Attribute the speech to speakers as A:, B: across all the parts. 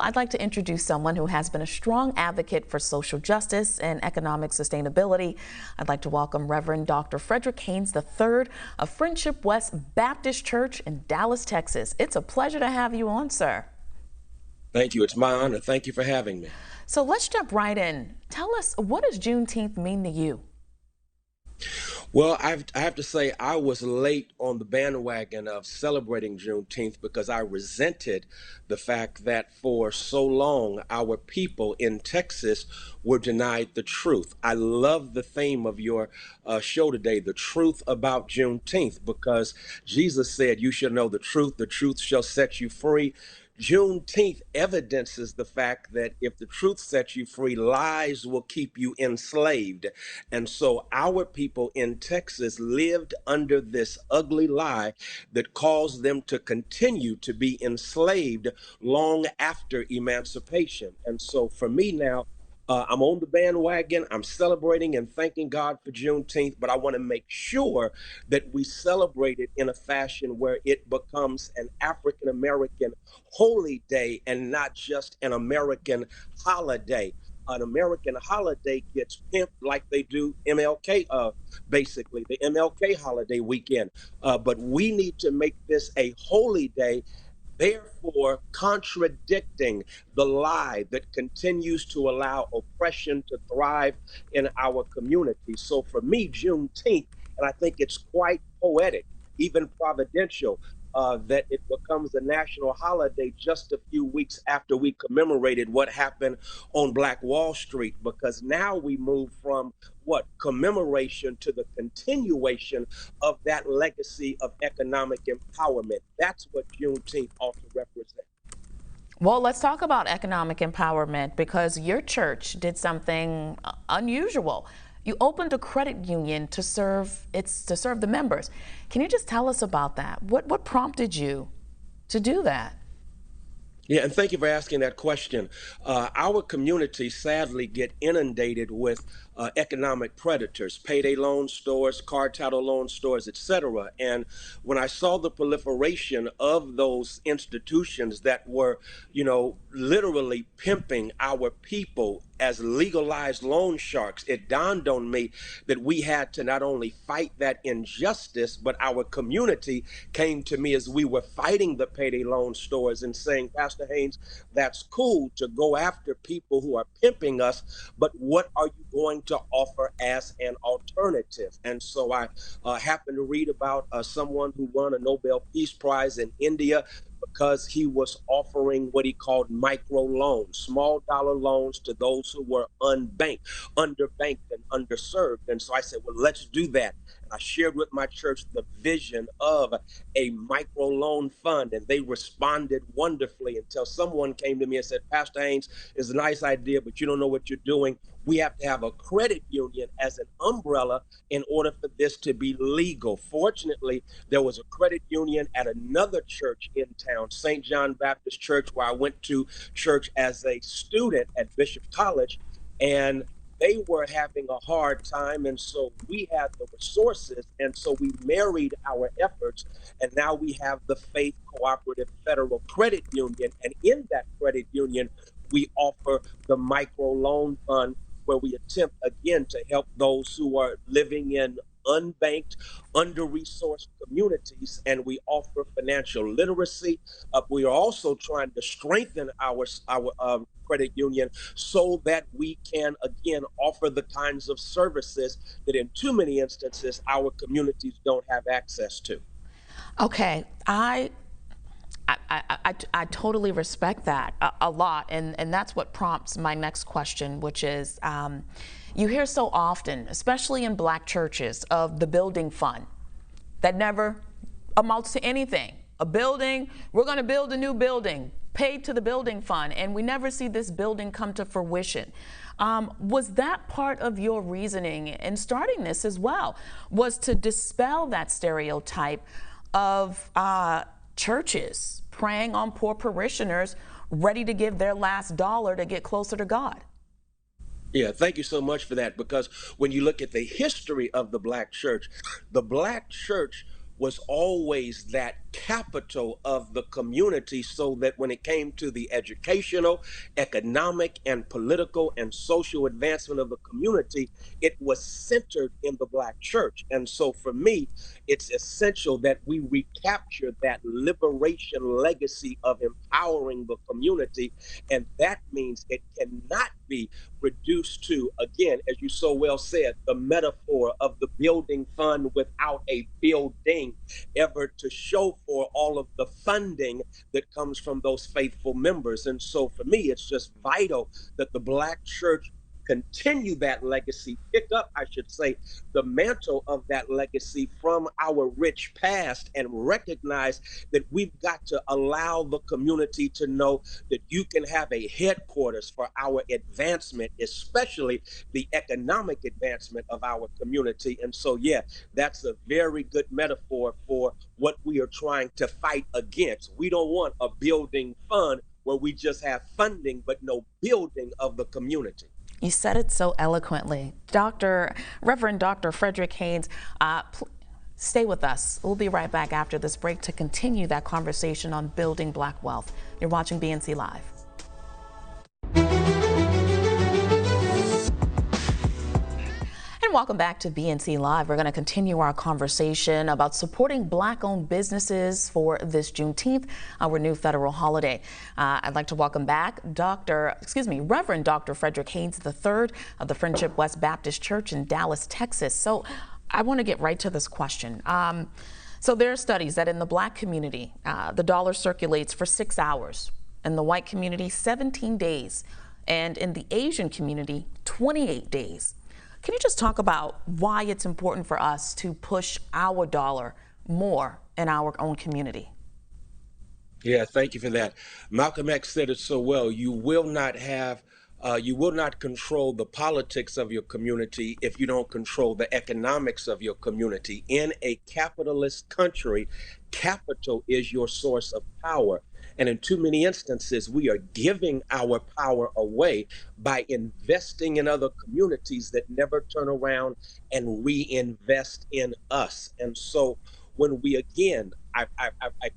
A: I'd like to introduce someone who has been a strong advocate for social justice and economic sustainability. I'd like to welcome Reverend Dr. Frederick Haynes III of Friendship West Baptist Church in Dallas, Texas. It's a pleasure to have you on, sir.
B: Thank you. It's my honor. Thank you for having me.
A: So let's jump right in. Tell us, what does Juneteenth mean to you?
B: Well, I have to say I was late on the bandwagon of celebrating Juneteenth because I resented the fact that for so long our people in Texas were denied the truth. I love the theme of your show today, the truth about Juneteenth, because Jesus said, "You shall know the truth shall set you free." Juneteenth evidences the fact that if the truth sets you free, lies will keep you enslaved. And so our people in Texas lived under this ugly lie that caused them to continue to be enslaved long after emancipation. And so for me now, I'm on the bandwagon. I'm celebrating and thanking God for Juneteenth, but I want to make sure that we celebrate it in a fashion where it becomes an African American holy day and not just an American holiday. An American holiday gets pimped like they do MLK, basically the MLK holiday weekend. But we need to make this a holy day, therefore contradicting the lie that continues to allow oppression to thrive in our community. So for me, Juneteenth, and I think it's quite poetic, even providential, that it becomes a national holiday just a few weeks after we commemorated what happened on Black Wall Street, because now we move from what commemoration to the continuation of that legacy of economic empowerment. That's what Juneteenth ought to represent.
A: Well, let's talk about economic empowerment, because your church did something unusual. You opened a credit union to serve the members. Can you just tell us about that? What prompted you to do that?
B: Yeah, and thank you for asking that question. Our communities sadly get inundated with economic predators, payday loan stores, car title loan stores, etc. And when I saw the proliferation of those institutions that were, literally pimping our people as legalized loan sharks, it dawned on me that we had to not only fight that injustice, but our community came to me as we were fighting the payday loan stores and saying, "Pastor Haynes, that's cool to go after people who are pimping us, but what are you going to offer as an alternative?" And so I happened to read about someone who won a Nobel Peace Prize in India because he was offering what he called microloans, small dollar loans to those who were unbanked, underbanked, and underserved. And so I said, well, let's do that. And I shared with my church the vision of a microloan fund, and they responded wonderfully until someone came to me and said, "Pastor Haynes, it's a nice idea, but you don't know what you're doing. We have to have a credit union as an umbrella in order for this to be legal." Fortunately, there was a credit union at another church in town, St. John Baptist Church, where I went to church as a student at Bishop College, and they were having a hard time. And so we had the resources, and so we married our efforts, and now we have the Faith Cooperative Federal Credit Union. And in that credit union, we offer the microloan fund, where we attempt again to help those who are living in unbanked, under-resourced communities, and we offer financial literacy. We are also trying to strengthen our credit union so that we can again offer the kinds of services that in too many instances our communities don't have access to.
A: Okay, I totally respect that a lot, and that's what prompts my next question, which is, you hear so often, especially in Black churches, of the building fund that never amounts to anything. A building, we're going to build a new building, paid to the building fund, and we never see this building come to fruition. Was that part of your reasoning in starting this as well, was to dispel that stereotype of churches preying on poor parishioners ready to give their last dollar to get closer to God?
B: Yeah, thank you so much for that, because when you look at the history of the Black church was always that capital of the community, so that when it came to the educational, economic, and political and social advancement of the community, it was centered in the Black church. And so for me, it's essential that we recapture that liberation legacy of empowering the community. And that means it cannot be reduced to, again, as you so well said, the metaphor of the building fund without a building, ever to show for all of the funding that comes from those faithful members. And so for me, it's just vital that the Black church continue that legacy, pick up, I should say, the mantle of that legacy from our rich past, and recognize that we've got to allow the community to know that you can have a headquarters for our advancement, especially the economic advancement of our community. And so, yeah, that's a very good metaphor for what we are trying to fight against. We don't want a building fund where we just have funding but no building of the community.
A: You said it so eloquently. Reverend Dr. Frederick Haynes, stay with us. We'll be right back after this break to continue that conversation on building Black wealth. You're watching BNC Live. And welcome back to BNC Live. We're going to continue our conversation about supporting Black-owned businesses for this Juneteenth, our new federal holiday. I'd like to welcome back Reverend Dr. Frederick Haynes III of the Friendship West Baptist Church in Dallas, Texas. So I want to get right to this question. So there are studies that in the Black community, the dollar circulates for 6 hours. In the white community, 17 days. And in the Asian community, 28 days. Can you just talk about why it's important for us to push our dollar more in our own community?
B: Yeah, thank you for that. Malcolm X said it so well. You will not control the politics of your community if you don't control the economics of your community. In a capitalist country, capital is your source of power. And in too many instances, we are giving our power away by investing in other communities that never turn around and reinvest in us. And so when we, again, I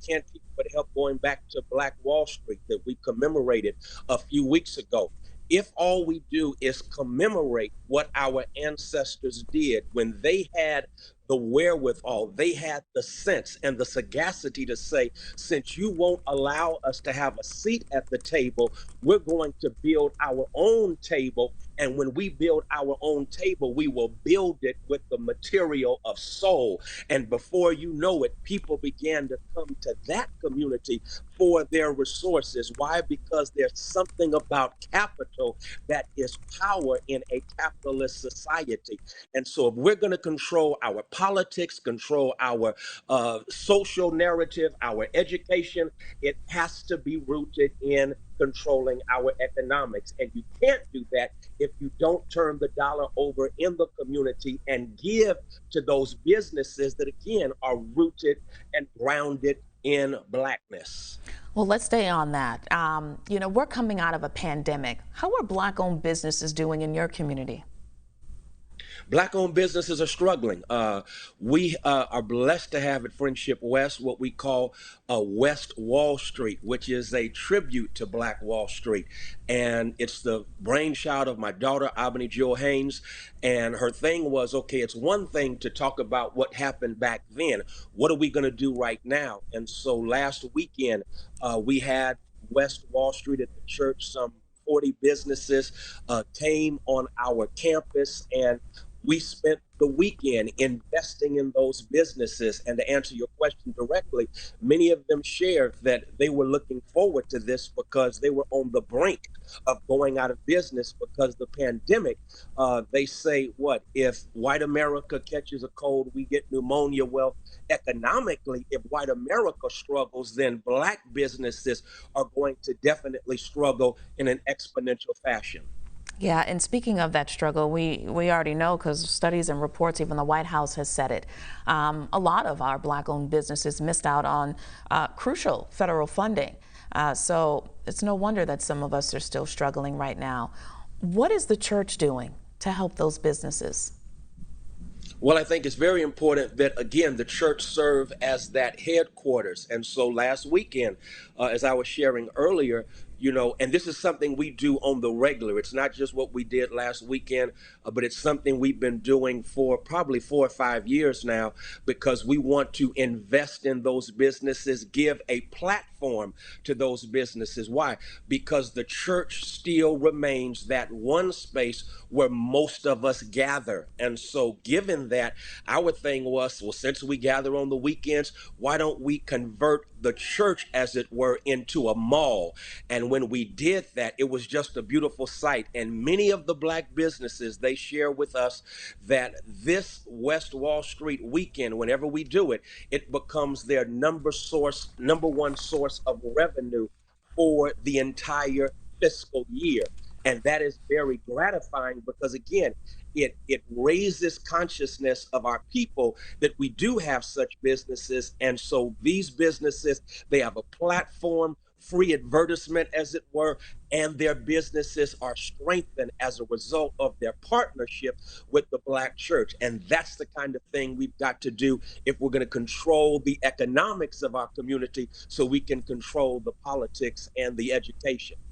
B: can't but help going back to Black Wall Street that we commemorated a few weeks ago. If all we do is commemorate what our ancestors did when they had the wherewithal, they had the sense and the sagacity to say, since you won't allow us to have a seat at the table, we're going to build our own table. And when we build our own table, we will build it with the material of soul. And before you know it, people began to come to that community for their resources. Why? Because there's something about capital that is power in a capitalist society. And so if we're going to control our politics, control our social narrative, our education, it has to be rooted in controlling our economics. And you can't do that if you don't turn the dollar over in the community and give to those businesses that, again, are rooted and grounded in Blackness.
A: Well, let's stay on that. We're coming out of a pandemic. How are Black-owned businesses doing in your community?
B: Black-owned businesses are struggling. We are blessed to have at Friendship West what we call West Wall Street, which is a tribute to Black Wall Street. And it's the brainchild of my daughter, Albany Jewel Haynes. And her thing was, okay, it's one thing to talk about what happened back then. What are we going to do right now? And so last weekend, we had West Wall Street at the church. Some 40 businesses came on our campus, and we spent the weekend investing in those businesses. And to answer your question directly, many of them shared that they were looking forward to this because they were on the brink of going out of business because the pandemic. They say, what, if white America catches a cold, we get pneumonia? Well, economically, if white America struggles, then Black businesses are going to definitely struggle in an exponential fashion.
A: Yeah, and speaking of that struggle, we already know, because studies and reports, even the White House has said it, a lot of our Black-owned businesses missed out on crucial federal funding. So it's no wonder that some of us are still struggling right now. What is the church doing to help those businesses?
B: Well, I think it's very important that, again, the church serve as that headquarters. And so last weekend, as I was sharing earlier, and this is something we do on the regular. It's not just what we did last weekend, but it's something we've been doing for probably 4 or 5 years now, because we want to invest in those businesses, give a platform to those businesses. Why? Because the church still remains that one space where most of us gather. And so, given that, our thing was, well, since we gather on the weekends, why don't we convert the church, as it were, into a mall? And when we did that, it was just a beautiful sight. And many of the black businesses, they share with us that this West Wall Street weekend, whenever we do it, it becomes their number one source of revenue for the entire fiscal year. And that is very gratifying because, again, it raises consciousness of our people that we do have such businesses. And so these businesses, they have a platform, free advertisement, as it were, and their businesses are strengthened as a result of their partnership with the Black church. And that's the kind of thing we've got to do if we're going to control the economics of our community, so we can control the politics and the education.